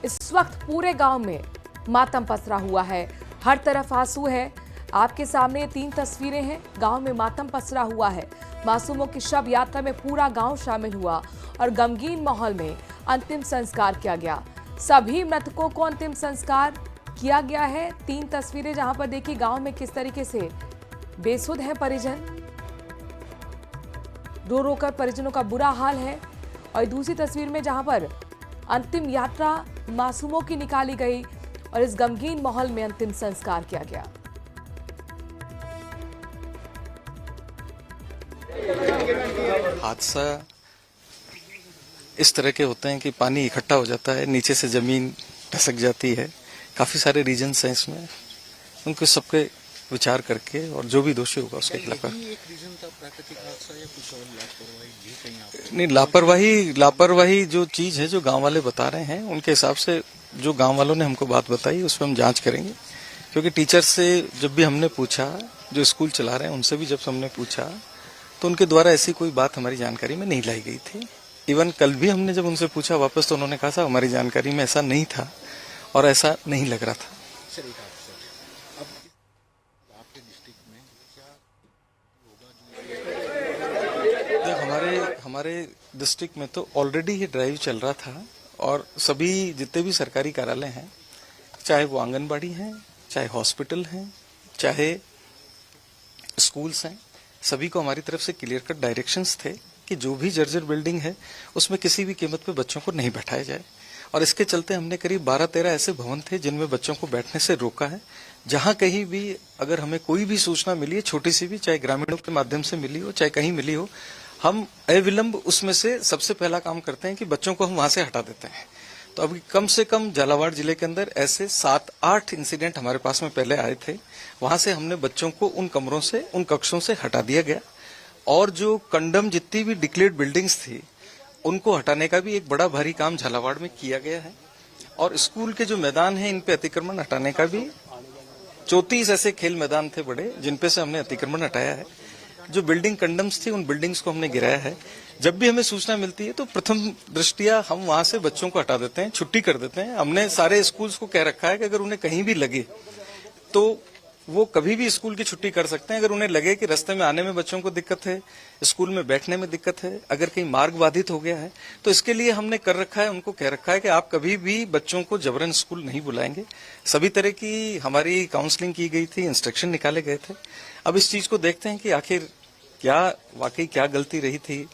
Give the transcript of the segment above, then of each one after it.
इस वक्त पूरे गांव में मातम पसरा हुआ है, हर तरफ आंसू है। आपके सामने ये 3 तस्वीरें हैं। गांव में मातम पसरा हुआ है। मासूमों की शव यात्रा में पूरा गांव शामिल हुआ और गमगीन माहौल में अंतिम संस्कार किया गया। सभी मृतकों को अंतिम संस्कार किया गया है। 3 तस्वीरें जहां पर देखिए गांव में किस तरीके से बेसुध है परिजन, रो रोकर परिजनों का बुरा हाल है। और दूसरी तस्वीर में जहां पर अंतिम यात्रा मासूमों की निकाली गई और इस गमगीन माहौल में अंतिम संस्कार किया गया। हादसा इस तरह के होते हैं कि पानी इकट्ठा हो जाता है, नीचे से जमीन धसक जाती है। काफी सारे रीजन्स हैं इसमें, उनको सबके विचार करके और जो भी दोषी होगा उसके खिलाफ। नहीं, लापरवाही जो चीज है जो गांव वाले बता रहे हैं उनके हिसाब से, जो गांव वालों ने हमको बात बताई उस पर हम जांच करेंगे। क्योंकि टीचर से जब भी हमने पूछा, जो स्कूल चला रहे हैं उनसे भी जब हमने पूछा, तो उनके द्वारा ऐसी कोई बात हमारी जानकारी में नहीं लाई गई थी। इवन कल भी हमने जब उनसे पूछा वापस, तो उन्होंने कहा था हमारी जानकारी में ऐसा नहीं था और ऐसा नहीं लग रहा था। हमारे डिस्ट्रिक्ट में तो ऑलरेडी ये ड्राइव चल रहा था और सभी जितने भी सरकारी कार्यालय हैं, चाहे वो आंगनबाड़ी हैं, चाहे हॉस्पिटल हैं, चाहे स्कूल्स हैं, सभी को हमारी तरफ से क्लियर कट डायरेक्शंस थे कि जो भी जर्जर बिल्डिंग है उसमें किसी भी कीमत पे बच्चों को नहीं बैठाया जाए। और इसके चलते हमने करीब 12-13 ऐसे भवन थे जिनमें बच्चों को बैठने से रोका है। जहां कहीं भी अगर हमें कोई भी सूचना मिली है, छोटी सी भी, चाहे ग्रामीणों के माध्यम से मिली हो, चाहे कहीं मिली हो, हम अविलंब उसमें से सबसे पहला काम करते हैं कि बच्चों को हम वहां से हटा देते हैं। तो अभी कम से कम झालावाड़ जिले के अंदर ऐसे 7-8 इंसिडेंट हमारे पास में पहले आए थे। वहां से हमने बच्चों को उन कमरों से, उन कक्षों से हटा दिया गया। और जो कंडम जितनी भी डिक्लेयर्ड बिल्डिंग्स थी उनको हटाने का भी एक बड़ा भारी काम झालावाड़ में किया गया है। और स्कूल के जो मैदान हैं इन पे अतिक्रमण हटाने का भी 34 ऐसे खेल मैदान थे बड़े, जिनपे से हमने अतिक्रमण हटाया है। जो बिल्डिंग कंडम्स थी उन बिल्डिंग्स को हमने गिराया है। जब भी हमें सूचना मिलती है तो प्रथम दृष्टिया हम वहां से बच्चों को हटा देते हैं, छुट्टी कर देते हैं। हमने सारे स्कूल्स को कह रखा है कि अगर उन्हें कहीं भी लगे तो वो कभी भी स्कूल की छुट्टी कर सकते हैं। अगर उन्हें लगे कि रास्ते में आने में बच्चों को दिक्कत है, स्कूल में बैठने में दिक्कत है, अगर कहीं मार्ग बाधित हो गया है, तो इसके लिए हमने कर रखा है, उनको कह रखा है कि आप कभी भी बच्चों को जबरन स्कूल नहीं बुलाएंगे। सभी तरह की हमारी काउंसलिंग की गई थी, इंस्ट्रक्शन निकाले गए थे। अब इस चीज को देखते हैं कि आखिर क्या वाकई क्या गलती रही थी।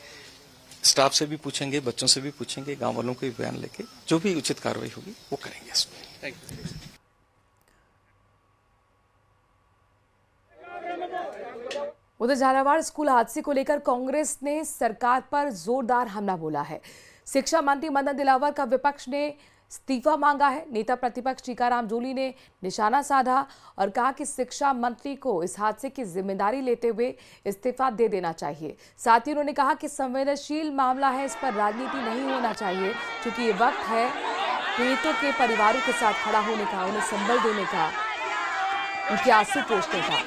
स्टाफ से भी पूछेंगे, बच्चों से भी पूछेंगे, गांव वालों को भी बयान लेके जो भी उचित कार्रवाई होगी वो करेंगे इसमें। उधर झालावाड़ स्कूल हादसे को लेकर कांग्रेस ने सरकार पर जोरदार हमला बोला है। शिक्षा मंत्री मदन दिलावर का विपक्ष ने इस्तीफा मांगा है। नेता प्रतिपक्ष टीकाराम जूली ने निशाना साधा और कहा कि शिक्षा मंत्री को इस हादसे की जिम्मेदारी लेते हुए इस्तीफा दे देना चाहिए। साथ ही उन्होंने कहा कि संवेदनशील मामला है, इस पर राजनीति नहीं होना चाहिए, क्योंकि ये वक्त है पीड़ितों के परिवारों के साथ खड़ा होने का, उन्हें संबल देने का, उनके आंसू पोंछने का।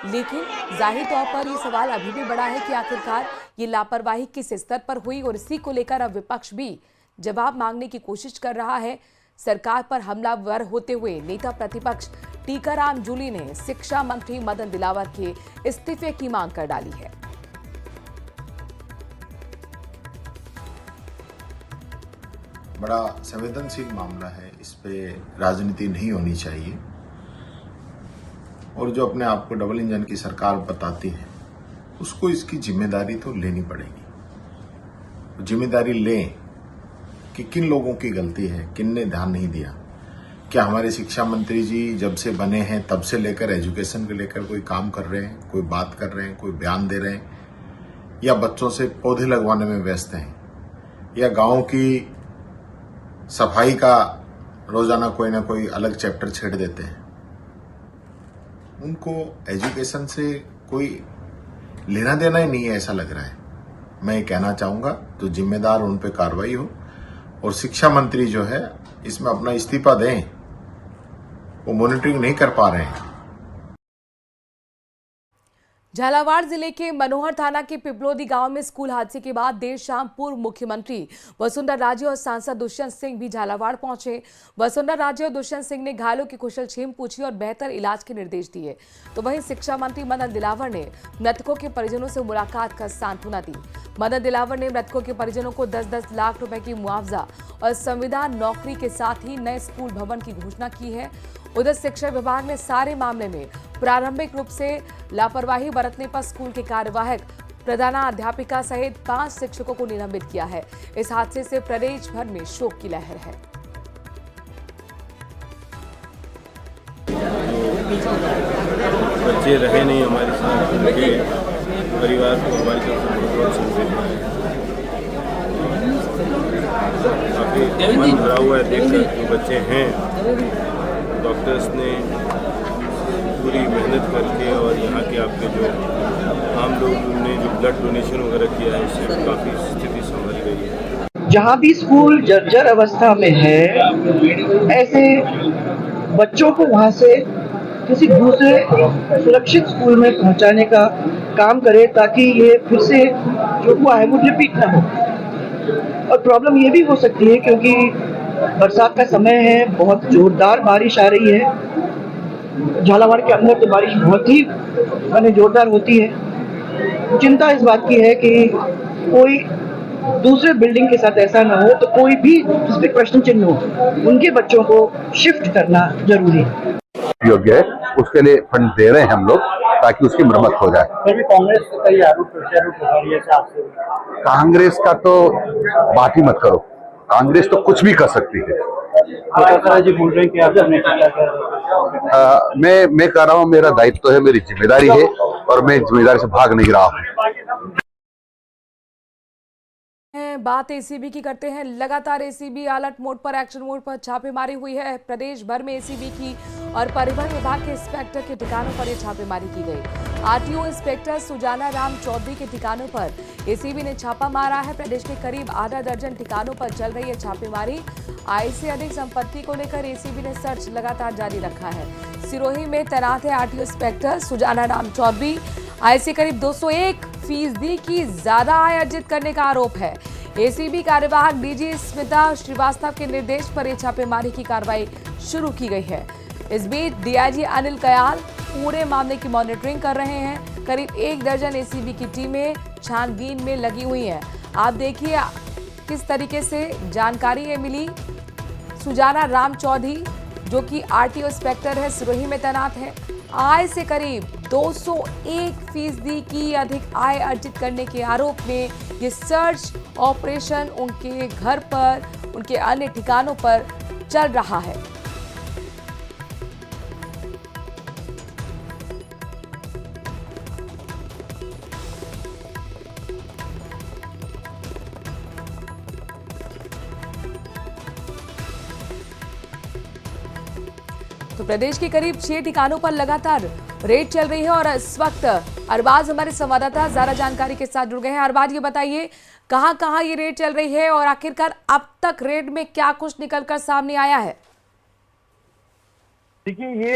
लेकिन जाहिर तौर पर यह सवाल अभी भी बड़ा है कि आखिरकार ये लापरवाही किस स्तर पर हुई, और इसी को लेकर अब विपक्ष भी जवाब मांगने की कोशिश कर रहा है। सरकार पर हमलावर होते हुए नेता प्रतिपक्ष टीकाराम जूली ने शिक्षा मंत्री मदन दिलावर के इस्तीफे की मांग कर डाली है। बड़ा संवेदनशील मामला है, इस पे राजनीति नहीं होनी चाहिए। और जो अपने आप को डबल इंजन की सरकार बताती है उसको इसकी जिम्मेदारी तो लेनी पड़ेगी। जिम्मेदारी लें कि किन लोगों की गलती है, किन ने ध्यान नहीं दिया। क्या हमारे शिक्षा मंत्री जी जब से बने हैं तब से लेकर एजुकेशन को लेकर कोई काम कर रहे हैं, कोई बात कर रहे हैं, कोई बयान दे रहे हैं, या बच्चों से पौधे लगवाने में व्यस्त हैं, या गांव की सफाई का रोजाना कोई ना कोई अलग चैप्टर छेड़ देते हैं। उनको एजुकेशन से कोई लेना देना ही नहीं है, ऐसा लग रहा है। मैं ये कहना चाहूंगा तो जिम्मेदार उन पे कार्रवाई हो, और शिक्षा मंत्री जो है इसमें अपना इस्तीफा दें, वो मॉनिटरिंग नहीं कर पा रहे हैं। झालावाड़ जिले के मनोहर थाना के पिपलोदी गांव में स्कूल हादसे के बाद देर शाम पूर्व मुख्यमंत्री वसुंधरा राजे और सांसद दुष्यंत सिंह भी झालावाड़ पहुंचे। वसुंधरा राजे और दुष्यंत सिंह ने घायलों की कुशलक्षेम पूछी और बेहतर इलाज के निर्देश दिए। तो वहीं शिक्षा मंत्री मदन दिलावर ने मृतकों के परिजनों से मुलाकात कर सांत्वना दी। मदन दिलावर ने मृतकों के परिजनों को 10-10 लाख रुपए की मुआवजा और संविधान नौकरी के साथ ही नए स्कूल भवन की घोषणा की है। उधर शिक्षा विभाग ने सारे मामले में प्रारंभिक रूप से लापरवाही बरतने पर स्कूल के कार्यवाहक प्रधानाध्यापिका सहित 5 शिक्षकों को निलंबित किया है। इस हादसे से प्रदेश भर में शोक की लहर है। बच्चे रहे नहीं हमारे साथ, उनके परिवार को हमारी तरफ से बहुत संवेदना है। काफी मन भरा हुआ है देखकर जो बच्चे हैं। डॉक्टर्स ने पूरी मेहनत करके और यहाँ के आपके जो आम लोगों ने जो ब्लड डोनेशन वगैरह किया है उससे काफ़ी स्थिति संभल गई है। जहाँ भी स्कूल जर्जर अवस्था में है, ऐसे बच्चों को वहाँ से किसी दूसरे सुरक्षित स्कूल में पहुँचाने का काम करे ताकि ये फिर से जो हुआ है वो रिपीट ना हो। और प्रॉब्लम ये भी हो सकती है क्योंकि बरसात का समय है, बहुत जोरदार बारिश आ रही है। झालावाड़ के अंदर तो बारिश बहुत ही जोरदार होती है। चिंता इस बात की है कि कोई दूसरे बिल्डिंग के साथ ऐसा ना हो तो कोई भी जिस पे क्वेश्चन चिन्ह हो उनके बच्चों को शिफ्ट करना जरूरी है। योग्य है उसके लिए फंड दे रहे हैं हम लोग ताकि उसकी मरम्मत हो जाए। कांग्रेस का कई आरोप प्रत्यारोप लगा रही है। कांग्रेस का तो बात ही मत करो, कांग्रेस तो कुछ भी कर सकती है। जी बोल रहे हैं कि मैं कह रहा हूँ मेरा दायित्व है, मेरी जिम्मेदारी है और मैं जिम्मेदारी से भाग नहीं रहा हूँ। बात एसीबी की करते हैं। लगातार एसीबी अलर्ट मोड पर, एक्शन मोड पर छापेमारी हुई है। प्रदेश भर में एसीबी की और परिवहन विभाग के इंस्पेक्टर के ठिकानों पर यह छापेमारी की गई। आरटीओ इंस्पेक्टर सुजाना राम चौधरी के ठिकानों पर एसीबी ने छापा मारा है। प्रदेश के करीब आधा दर्जन ठिकानों पर चल रही है छापेमारी। आय से अधिक संपत्ति को लेकर एसीबी ने सर्च लगातार जारी रखा है। सिरोही में तैनात है आरटीओ इंस्पेक्टर सुजाना राम चौधरी। आय से करीब 201% की ज्यादा आय अर्जित करने का आरोप है। एसीबी कार्यवाहक डीजी स्मिता श्रीवास्तव के निर्देश पर यह छापेमारी की कार्रवाई शुरू की गई है। इस बीच डीआईजी अनिल कयाल पूरे मामले की मॉनिटरिंग कर रहे हैं। करीब 1 दर्जन एसीबी की टीमें छानबीन में लगी हुई हैं। आप देखिए किस तरीके से जानकारी ये मिली। सुजाना राम चौधरी जो कि आरटीओ इंस्पेक्टर है, सिरोही में तैनात है, आय से करीब 201% की अधिक आय अर्जित करने के आरोप में ये सर्च ऑपरेशन उनके घर पर, उनके अन्य ठिकानों पर चल रहा है। तो प्रदेश के करीब 6 ठिकानों पर लगातार रेड चल रही है और इस वक्त अरबाज हमारे संवाददाता ज्यादा जानकारी के साथ जुड़ गए हैं। अरबाज, ये बताइए कहां ये रेड चल रही है और आखिरकार अब तक रेड में क्या कुछ निकलकर सामने आया है? देखिए, ये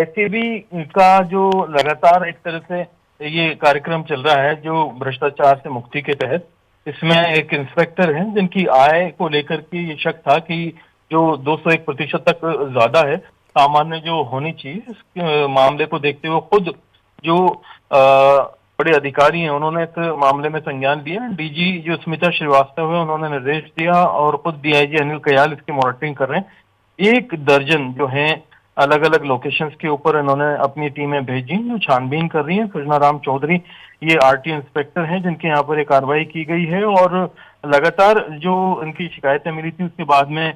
एसीबी का जो लगातार एक तरह से ये कार्यक्रम चल रहा है जो भ्रष्टाचार से मुक्ति के तहत, इसमें एक इंस्पेक्टर हैं जिनकी आय को लेकर के ये शक था कि जो 201% तक ज्यादा है सामान्य जो होनी चाहिए। इस मामले को देखते हुए खुद जो बड़े अधिकारी हैं उन्होंने इस मामले में संज्ञान लिया। डीजी जो स्मिता श्रीवास्तव है उन्होंने निर्देश दिया और खुद डीआईजी अनिल कयाल इसकी मॉनिटरिंग कर रहे हैं। 1 दर्जन जो हैं अलग अलग लोकेशंस के ऊपर इन्होंने अपनी टीमें भेजी जो छानबीन कर रही हैं। सुजना राम चौधरी ये आरटीओ इंस्पेक्टर हैं जिनके यहाँ पर एक कार्रवाई की गई है और लगातार जो इनकी शिकायतें मिली थी उसके बाद में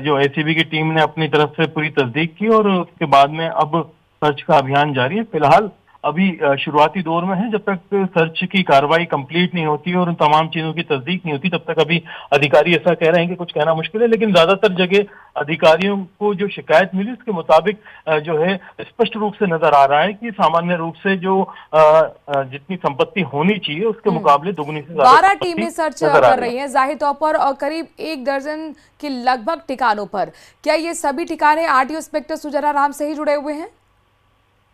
जो एसीबी की टीम ने अपनी तरफ से पूरी तस्दीक की और उसके बाद में अब सर्च का अभियान जारी है। फिलहाल अभी शुरुआती दौर में है। जब तक सर्च की कार्रवाई कंप्लीट नहीं होती और उन तमाम चीजों की तस्दीक नहीं होती तब तक अभी अधिकारी ऐसा कह रहे हैं कि कुछ कहना मुश्किल है। लेकिन ज्यादातर जगह अधिकारियों को जो शिकायत मिली उसके मुताबिक जो है स्पष्ट रूप से नजर आ रहा है कि सामान्य रूप से जो जितनी संपत्ति होनी चाहिए उसके मुकाबले दुगनी से 12 टीमें सर्च कर रही हैं जाहिर तौर पर और करीब 1 दर्जन के लगभग ठिकानों पर। क्या ये सभी ठिकाने आरटीओ इंस्पेक्टर सुजाना राम से ही जुड़े हुए हैं?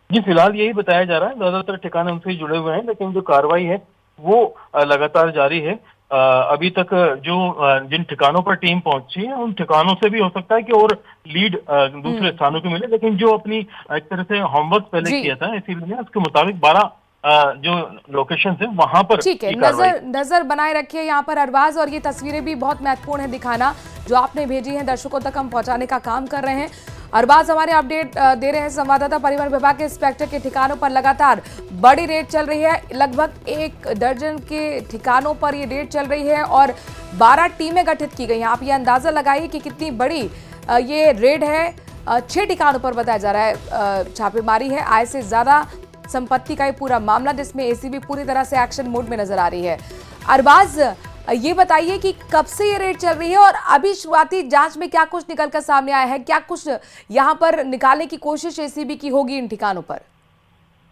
जी, फिलहाल यही बताया जा रहा है, ज्यादातर ठिकाने उनसे ही जुड़े हुए हैं, लेकिन जो कार्रवाई है वो लगातार जारी है। अभी तक जिन ठिकानों पर टीम पहुंची है उन ठिकानों से भी हो सकता है कि और लीड दूसरे स्थानों की मिले, लेकिन जो अपनी एक तरह से होमवर्क पहले जी किया था इसीलिए ने उसके मुताबिक 12 जो लोकेशन है वहां पर ठीक है, ये कार्रवाई नजर बनाए रखिए यहाँ पर अरबाज, और ये तस्वीरें भी बहुत महत्वपूर्ण है दिखाना, जो आपने भेजी हैं दर्शकों तक हम पहुंचाने का काम कर रहे हैं। अरबाज हमारे अपडेट दे रहे हैं संवाददाता। परिवहन विभाग के इंस्पेक्टर के ठिकानों पर लगातार बड़ी रेड चल रही है, लगभग 1 दर्जन के ठिकानों पर ये रेड चल रही है और 12 टीमें गठित की गई हैं। आप ये अंदाजा लगाइए कि कितनी बड़ी ये रेड है। 6 ठिकानों पर बताया जा रहा है छापेमारी है। आय से ज्यादा संपत्ति का ये पूरा मामला, जिसमें एसीबी पूरी तरह से एक्शन मोड में नजर आ रही है। अरबाज, ये बताइए कि कब से ये रेड चल रही है और अभी शुरुआती जांच में क्या कुछ निकलकर सामने आया है, क्या कुछ यहाँ पर निकालने की कोशिश एसीबी की होगी इन ठिकानों पर?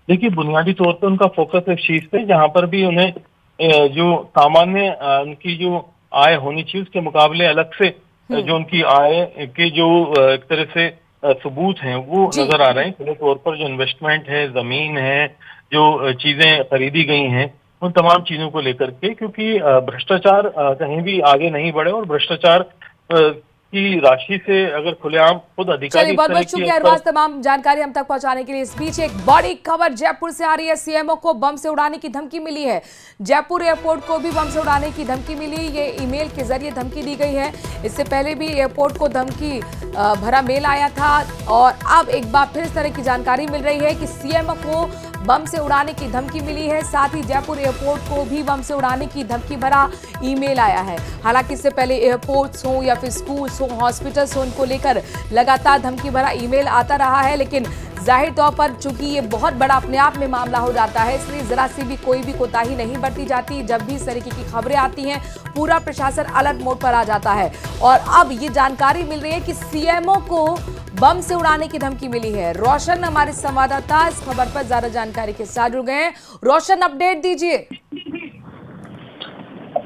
देखिए, बुनियादी तौर पर उनका फोकस इस चीज पे जहां पर भी उन्हें जो सामान्य उनकी जो आय होनी चाहिए उसके मुकाबले अलग से जो उनकी आय के जो एक तरह से सबूत हैं वो जी नजर आ रहे हैं। खुले तौर पर जो इन्वेस्टमेंट है, जमीन है, जो चीजें खरीदी गई हैं, उन तमाम चीजों को लेकर के, क्योंकि भ्रष्टाचार कहीं भी आगे नहीं बढ़े और भ्रष्टाचार की राशि से अगर खुलेआम खुद अधिकारी चलिए, इस बहुत तरह बहुत की शुक्रिया उस पर अरबाज तमाम जानकारी हम तक पहुंचाने के लिए। इस बीच एक बड़ी खबर जयपुर से आ रही है। सीएमओ को बम से उड़ाने की धमकी मिली है। जयपुर एयरपोर्ट को भी बम से उड़ाने की धमकी मिली, ये ईमेल के जरिए धमकी दी गई है। इससे पहले भी एयरपोर्ट को धमकी भरा मेल आया था और अब एक बार फिर इस तरह की जानकारी मिल रही है कि सीएमओ को बम से उड़ाने की धमकी मिली है। साथ ही जयपुर एयरपोर्ट को भी बम से उड़ाने की धमकी भरा ईमेल आया है। हालांकि इससे पहले एयरपोर्ट्स हो या फिर स्कूल्स हो, हॉस्पिटल्स हो, उनको लेकर लगातार धमकी भरा ईमेल आता रहा है। लेकिन जाहिर तौर पर चूंकि ये बहुत बड़ा अपने आप में मामला हो जाता है, इसलिए जरा सी भी कोई भी कोताही नहीं बरती जाती। जब भी इस तरीके की खबरें आती हैं, पूरा प्रशासन अलर्ट मोड पर आ जाता है। और अब ये जानकारी मिल रही है कि सीएमओ को बम से उड़ाने की धमकी मिली है। रोशन हमारे संवाददाता इस खबर पर ज्यादा जानकारी के साथ जुड़ गए हैं। रोशन, अपडेट दीजिए।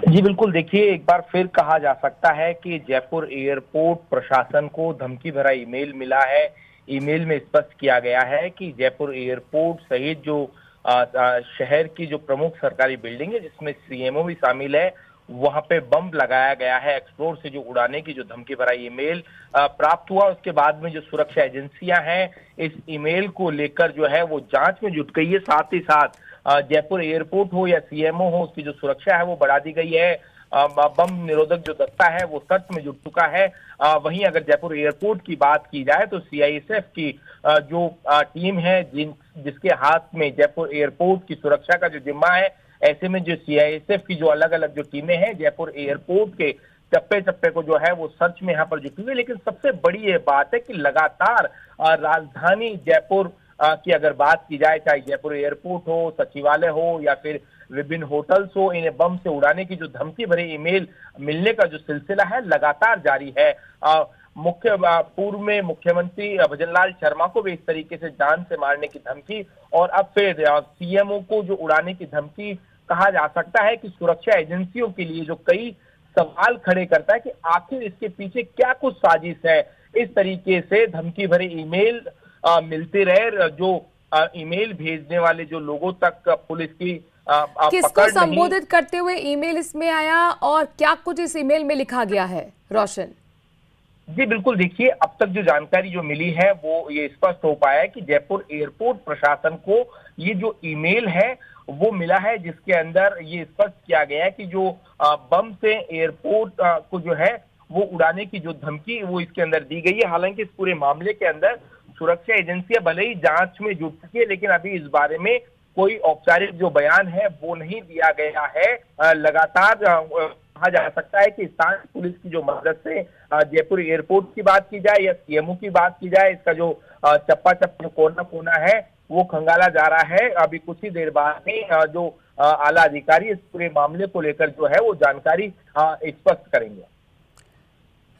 जी बिल्कुल, देखिए, एक बार फिर कहा जा सकता है कि जयपुर एयरपोर्ट प्रशासन को धमकी भरा ईमेल मिला है। ईमेल में स्पष्ट किया गया है कि जयपुर एयरपोर्ट सहित जो शहर की जो प्रमुख सरकारी बिल्डिंग है जिसमें सीएमओ भी शामिल है, वहां पे बम लगाया गया है। एक्सप्लोर से जो उड़ाने की जो धमकी भरा ईमेल प्राप्त हुआ, उसके बाद में जो सुरक्षा एजेंसियां हैं इस ईमेल को लेकर जो है वो जांच में जुट गई है। साथ ही साथ जयपुर एयरपोर्ट हो या सीएमओ हो, उसकी जो सुरक्षा है वो बढ़ा दी गई है। बम निरोधक जो दस्ता है वो सर्च में जुट चुका है। वहीं अगर जयपुर एयरपोर्ट की बात की जाए तो सीआईएसएफ की जो टीम है जिसके हाथ में जयपुर एयरपोर्ट की सुरक्षा का जो जिम्मा है, ऐसे में जो सीआईएसएफ की जो अलग अलग जो टीमें हैं जयपुर एयरपोर्ट के चप्पे चप्पे को जो है वो सर्च में यहाँ पर जुटी हुई है। लेकिन सबसे बड़ी ये बात है कि लगातार राजधानी जयपुर की अगर बात की जाए, चाहे जयपुर एयरपोर्ट हो, सचिवालय हो या फिर विभिन्न होटल्स हो, इन्हें बम से उड़ाने की जो धमकी भरे ईमेल मिलने का जो सिलसिला है लगातार जारी है। पूर्व में मुख्यमंत्री भजनलाल शर्मा को भी इस तरीके से जान से मारने की धमकी, और अब फिर सीएमओ को जो उड़ाने की धमकी, कहा जा सकता है कि सुरक्षा एजेंसियों के लिए जो कई सवाल खड़े करता है कि आखिर इसके पीछे क्या कुछ साजिश है। इस तरीके से धमकी भरे ईमेल मिलते रहे, जो ईमेल भेजने वाले जो लोगों तक पुलिस की किसको संबोधित करते हुए ईमेल इसमें आया और क्या कुछ इस ईमेल में लिखा गया है, रोशन? जी बिल्कुल, देखिए, अब तक जो जानकारी जो मिली है वो ये स्पष्ट हो पाया है कि जयपुर एयरपोर्ट प्रशासन को ये जो ईमेल है वो मिला है, जिसके अंदर ये स्पष्ट किया गया है कि जो बम से एयरपोर्ट को जो है वो उड़ाने की जो धमकी वो इसके अंदर दी गई है। हालांकि इस पूरे मामले के अंदर सुरक्षा एजेंसियां भले ही जांच में जुट चुकी है, लेकिन अभी इस बारे में कोई औपचारिक जो बयान है वो नहीं दिया गया है। लगातार कहा जा सकता है कि स्थानीय पुलिस की जो मदद से जयपुर एयरपोर्ट की बात की जाए या सीएमओ की बात की जाए, इसका जो चप्पा चप्पा कोना कोना है वो खंगाला जा रहा है। अभी कुछ ही देर बाद में जो आला अधिकारी इस पूरे मामले को लेकर जो है वो जानकारी स्पष्ट करेंगे।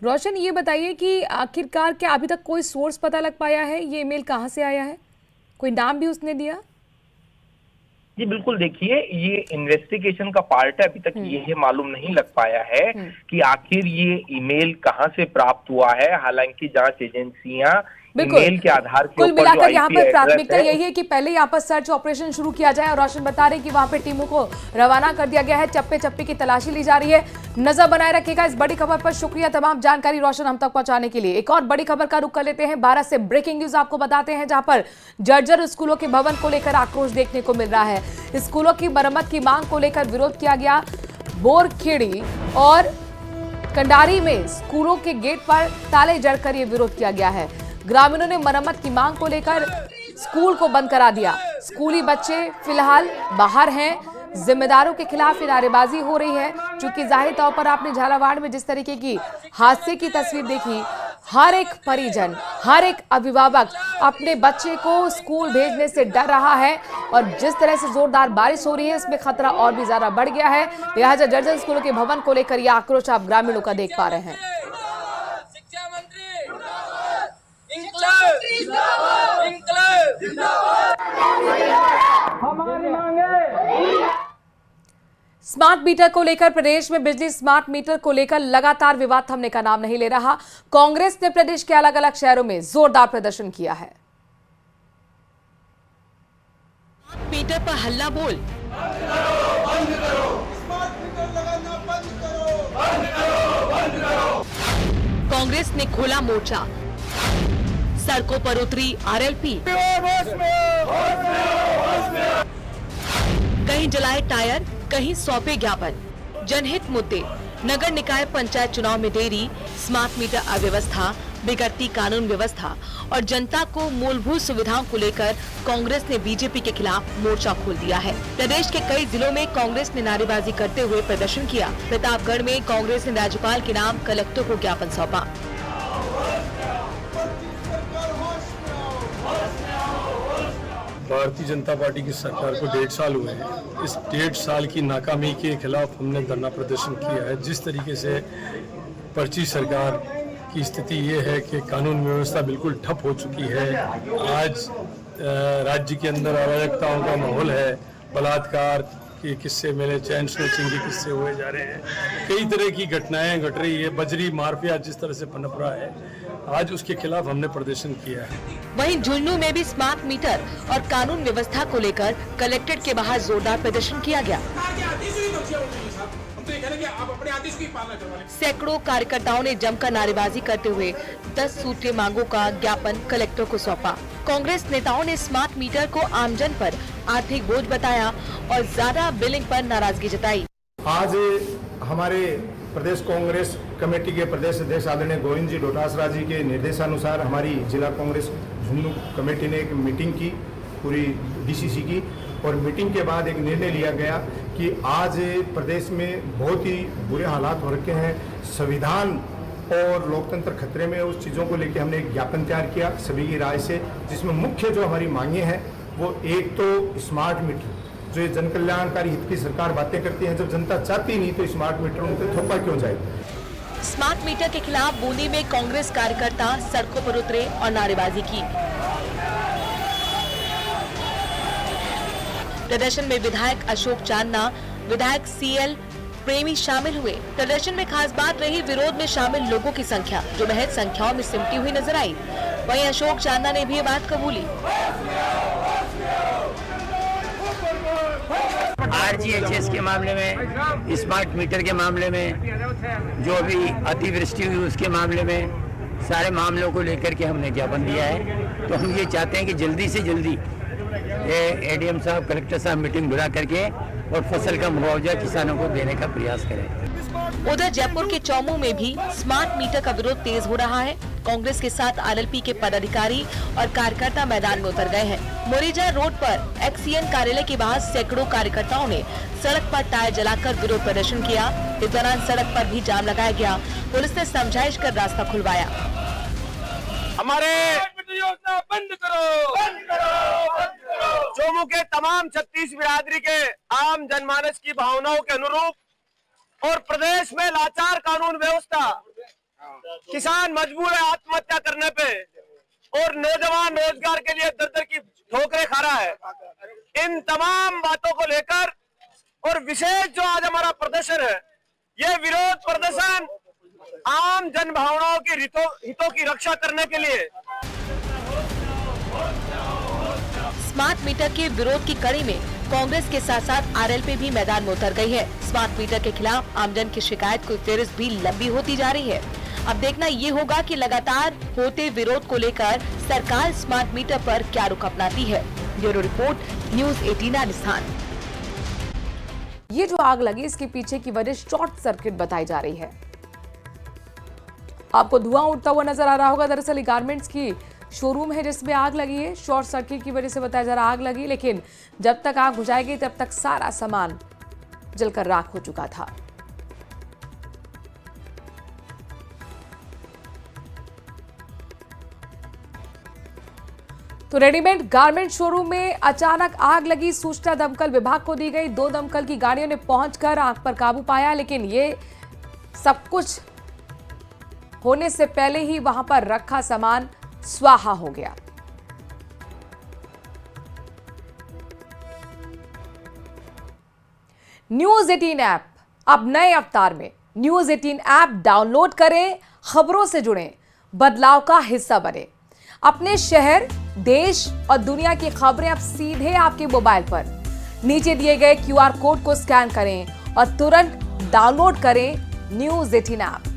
रोशन, ये बताइए कि आखिरकार क्या अभी तक कोई सोर्स पता लग पाया है, ये ईमेल कहां से आया है? कोई नाम भी उसने दिया? जी बिल्कुल, देखिए, ये इन्वेस्टिगेशन का पार्ट है। अभी तक ये मालूम नहीं लग पाया है कि आखिर ये ईमेल कहां से प्राप्त हुआ है। हालांकि जांच एजेंसियां बिल्कुल। ईमेल के आधार के कुल ऊपर मिलाकर जो यहाँ IP पर एड्रेस प्राथमिकता है, यही है कि पहले यहाँ पर सर्च ऑपरेशन शुरू किया जाए और रोशन बता रहे हैं कि वहां पे टीमों को रवाना कर दिया गया है, चप्पे चप्पे की तलाशी ली जा रही है। नजर बनाए रखिएगा इस बड़ी खबर पर। शुक्रिया तमाम जानकारी रोशन हम तक पहुंचाने के लिए। एक और बड़ी खबर का रुख कर लेते हैं। 12 से ब्रेकिंग न्यूज आपको बताते हैं, जहां पर जर्जर स्कूलों के भवन को लेकर आक्रोश देखने को मिल रहा है। स्कूलों की मरम्मत की मांग को लेकर विरोध किया गया। बोरखेड़ी और कंडारी में स्कूलों के गेट पर ताले जड़कर यह विरोध किया गया है। ग्रामीणों ने मरम्मत की मांग को लेकर स्कूल को बंद करा दिया। स्कूली बच्चे फिलहाल बाहर हैं। जिम्मेदारों के खिलाफ नारेबाजी हो रही है, क्योंकि जाहिर तौर पर आपने झालावाड़ में जिस तरीके की हादसे की तस्वीर देखी, हर एक परिजन, हर एक अभिभावक अपने बच्चे को स्कूल भेजने से डर रहा है और जिस तरह से जोरदार बारिश हो रही है इसमें खतरा और भी ज्यादा बढ़ गया है। लिहाजा जर्जर स्कूलों के भवन को लेकर यह आक्रोश आप ग्रामीणों का देख पा रहे हैं। स्मार्ट मीटर को लेकर प्रदेश में बिजली स्मार्ट मीटर को लेकर लगातार विवाद थमने का नाम नहीं ले रहा। कांग्रेस ने प्रदेश के अलग अलग शहरों में जोरदार प्रदर्शन किया है। मीटर पर हल्ला बोल, कांग्रेस ने खोला मोर्चा, सड़कों पर उतरी आरएलपी, कहीं जलाए टायर, कहीं सौंपे ज्ञापन। जनहित मुद्दे, नगर निकाय पंचायत चुनाव में देरी, स्मार्ट मीटर अव्यवस्था, बिगड़ती कानून व्यवस्था और जनता को मूलभूत सुविधाओं को लेकर कांग्रेस ने बीजेपी के खिलाफ मोर्चा खोल दिया है। प्रदेश के कई जिलों में कांग्रेस ने नारेबाजी करते हुए प्रदर्शन किया। प्रतापगढ़ में कांग्रेस ने राज्यपाल के नाम कलेक्टर को ज्ञापन सौंपा। भारतीय जनता पार्टी की सरकार को 1.5 साल हुए हैं। इस 1.5 साल की नाकामी के खिलाफ हमने धरना प्रदर्शन किया है। जिस तरीके से पर्ची सरकार की स्थिति ये है कि कानून व्यवस्था बिल्कुल ठप हो चुकी है। आज राज्य के अंदर अराजकताओं का माहौल है, बलात्कार के किस्से मिले, चैन स्नैचिंग के किस्से हुए जा रहे हैं, कई तरह की घटनाएं घट रही है, बजरी माफिया जिस तरह से पनप रहा है, आज उसके खिलाफ हमने प्रदर्शन किया है। वहीं झुंझुनू में भी स्मार्ट मीटर और कानून व्यवस्था को लेकर कलेक्ट्रेट के बाहर जोरदार प्रदर्शन किया गया। सैकड़ों कार्यकर्ताओं ने जमकर नारेबाजी करते हुए 10 सूत्रीय मांगों का ज्ञापन कलेक्टर को सौंपा। कांग्रेस नेताओं ने स्मार्ट मीटर को आमजन पर आर्थिक बोझ बताया और ज्यादा बिलिंग पर नाराजगी जताई। आज हमारे प्रदेश कांग्रेस कमेटी के प्रदेश अध्यक्ष आदरणीय गोविंद जी डोटासरा जी के निर्देशानुसार हमारी जिला कांग्रेस झुंझुनू कमेटी ने एक मीटिंग की, पूरी डीसीसी की, और मीटिंग के बाद एक निर्णय लिया गया कि आज प्रदेश में बहुत ही बुरे हालात हो रखे हैं, संविधान और लोकतंत्र खतरे में, उस चीज़ों को लेकर हमने एक ज्ञापन तैयार किया सभी की राय से, जिसमें मुख्य जो हमारी मांगे हैं वो एक तो स्मार्ट मीटर, जो ये जन कल्याणकारी हित की सरकार बातें करती है, जब जनता चाहती नहीं तो स्मार्ट मीटर उन पर थोपा क्यों जाए। स्मार्ट मीटर के खिलाफ बूंदी में कांग्रेस कार्यकर्ता सड़कों पर उतरे और नारेबाजी की। प्रदर्शन में विधायक अशोक चांदना, विधायक सीएल प्रेमी शामिल हुए। प्रदर्शन में खास बात रही विरोध में शामिल लोगों की संख्या, जो महज संख्याओं में सिमटी हुई नजर आई। वहीं अशोक चांदना ने भी ये बात कबूली। RGHS के मामले में, स्मार्ट मीटर के मामले में, जो अभी अतिवृष्टि हुई उसके मामले में, सारे मामलों को लेकर के हमने ज्ञापन दिया है। तो हम ये चाहते हैं कि जल्दी से जल्दी एडीएम साहब, कलेक्टर साहब मीटिंग बुला करके और फसल का मुआवजा किसानों को देने का प्रयास करें। उधर जयपुर के चौमू में भी स्मार्ट मीटर का विरोध तेज हो रहा है। कांग्रेस के साथ आरएलपी के पदाधिकारी और कार्यकर्ता मैदान में उतर गए हैं। मोरीजा रोड पर एक्सीएन कार्यालय के बाहर सैकड़ों कार्यकर्ताओं ने सड़क पर टायर जलाकर विरोध प्रदर्शन किया। इस दौरान सड़क पर भी जाम लगाया गया। पुलिस ने समझाइश कर रास्ता खुलवाया। हमारे बंद करो, बंद करो, बंद करो। चौमू के तमाम 36 बिरादरी के आम जनमानस की भावनाओं के अनुरूप और प्रदेश में लाचार कानून व्यवस्था, किसान मजबूर है आत्महत्या करने पे और नौजवान रोजगार के लिए दर दर की ठोकरें खा रहा है, इन तमाम बातों को लेकर और विशेष जो आज हमारा प्रदर्शन है, ये विरोध प्रदर्शन आम जन भावनाओं की हितों की रक्षा करने के लिए स्मार्ट मीटर के विरोध की कड़ी में कांग्रेस के साथ साथ आरएलपी भी मैदान में उतर गई है। स्मार्ट मीटर के खिलाफ आमजन की शिकायत की फेहरिस्त भी लंबी होती जा रही है। अब देखना ये होगा कि लगातार होते विरोध को लेकर सरकार स्मार्ट मीटर पर क्या रुख अपनाती है। Bureau report, news 18 Rajasthan. ये जो आग लगी इसके पीछे की वजह शॉर्ट सर्किट बताई जा रही है। आपको धुआं उठता हुआ नजर आ रहा होगा। दरअसल गारमेंट्स की शोरूम है जिसमें आग लगी है। शॉर्ट सर्किट की वजह से बताया जा रहा आग लगी, लेकिन जब तक आग बुझाएगी तब तक सारा सामान जलकर राख हो चुका था। तो रेडीमेड गारमेंट शोरूम में अचानक आग लगी। सूचना दमकल विभाग को दी गई। 2 दमकल की गाड़ियों ने पहुंचकर आग पर काबू पाया, लेकिन ये सब कुछ होने से पहले ही वहां पर रखा सामान स्वाहा हो गया। न्यूज़ 18 ऐप अब नए अवतार में। न्यूज़ 18 ऐप डाउनलोड करें, खबरों से जुड़ें, बदलाव का हिस्सा बने। अपने शहर, देश और दुनिया की खबरें अब सीधे आपके मोबाइल पर। नीचे दिए गए QR कोड को स्कैन करें और तुरंत डाउनलोड करें न्यूज़ 18 ऐप।